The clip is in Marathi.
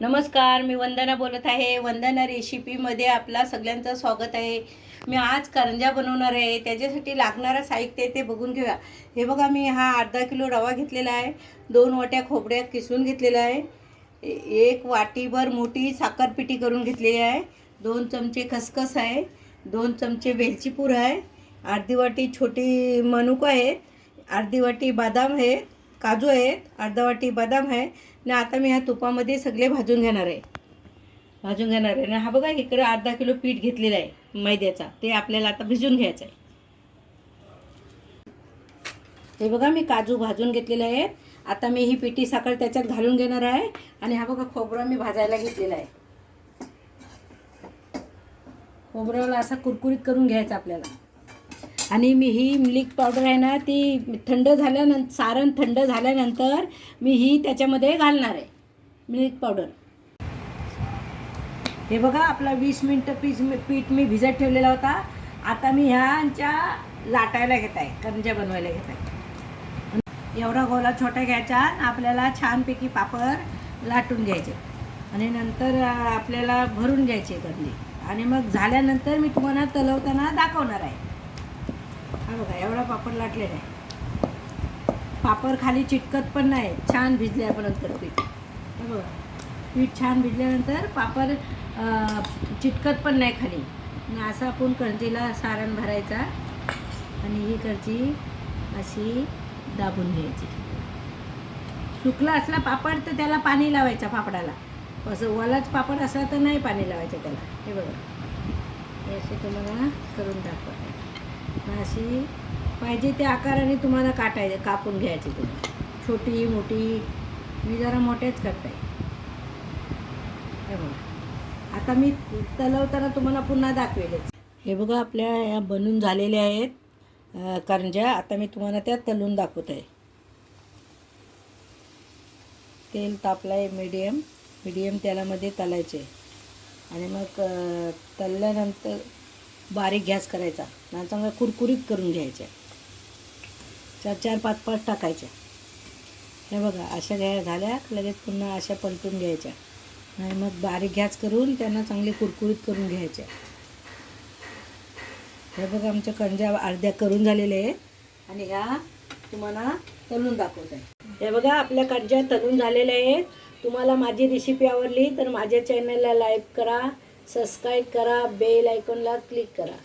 नमस्कार, मी वंदना बोलत आहे. वंदना रेसिपीमध्ये आपला सगळ्यांचं स्वागत आहे. मी आज करंज्या बनवणार आहे. त्याच्यासाठी लागणारं साहित्य ते बघून घेऊया. हे बघा, मी हा अर्धा किलो रवा घेतलेला आहे. 2 वाट्या खोबऱ्या किसून घेतलेल्या आहे. 1 वाटीभर मोठी साखरपिठी करून घेतलेली आहे. 2 चमचे खसखस आहे. 2 चमचे वेलची पूड आहे. अर्धी वाटी छोटी मनुका आहे. अर्धी वाटी बदाम आहे. काजू आहेत. अर्धा वाटी बदाम आहे. आणि आता मी ह्या तुपामध्ये सगळे भाजून घेणार आहे. आणि हा बघा, इकडे अर्धा किलो पीठ घेतलेलं आहे मैद्याचा. ते आपल्याला आता भिजून घ्यायचं आहे. हे बघा, मी काजू भाजून घेतलेले आहेत. आता मी ही पिठी साखर त्याच्यात घालून घेणार आहे. आणि हा बघा, खोबरं मी भाजायला घेतलेलं आहे. खोबऱ्याला असा कुरकुरीत करून घ्यायचा आपल्याला. आणि मी ही मिल्क पावडर आहे ना, ती थंड झाल्यानंतर, सारण थंड झाल्यानंतर मी ही त्याच्यामध्ये घालणार आहे मिल्क पावडर. हे बघा, आपला 20 मिनटं पीठ मी भिजत ठेवलेला होता. आता मी ह्यांच्या लाटायला घेत आहे, करंज्या बनवायला घेत आहे. एवढा गोला छोटा घ्यायचा. आपल्याला छानपैकी पापड लाटून घ्यायचे आणि नंतर आपल्याला भरून घ्यायचे करंजी. आणि मग झाल्यानंतर मी तुम्हाला तलवताना दाखवणार आहे. हा बघा, एवढा पापड लाटलेला आहे. पापड खाली चिटकत पण नाही, छान भिजल्यानंतर पीठ. हे बघा, पीठ छान भिजल्यानंतर पापड चिटकत पण नाही खाली. आणि असं आपण करंजीला सारण भरायचा आणि ही करंजी अशी दाबून घ्यायची. सुकला असला पापड तर त्याला पाणी लावायचं पापडाला. असं ओलाच पापड असला तर नाही पाणी लावायचं त्याला. हे बघा, हे असे तुम्हाला करून दाखवते. अशी पाहिजे त्या आकाराने तुम्हाला कापून घ्यायची. तुम्ही छोटी मोठी, मी जरा मोठ्याच करताय. हे बघा, आता मी तलवताना तुम्हाला पुन्हा दाखवेलच. हे बघा, आपल्या या बनून झालेल्या आहेत करंज्या. आता मी तुम्हाला त्या तलून दाखवत आहे. तेल तापलं आहे मीडियम तेलामध्ये तलायचे. आणि मग तळल्यानंतर बारीक गॅस करायचा आणि चांगला कुरकुरीत करून घ्यायच्या. 4-4, 5-5 टाकायच्या. हे बघा, अशा झाल्या लगेच पुन्हा अशा पलटून घ्यायच्या. आणि मग बारीक गॅस करून त्यांना चांगले कुरकुरीत करून घ्यायच्या. हे बघा, आमच्या करंज्या अर्ध्या करून झालेल्या आहेत आणि ह्या तुम्हाला तळून दाखवत आहे. हे बघा, आपल्या करंज्या तळून झालेल्या आहेत. तुम्हाला माझी रेसिपी आवडली तर माझ्या चॅनलला लाईक करा, सबस्क्राईब करा, बेल आयकॉनला क्लिक करा.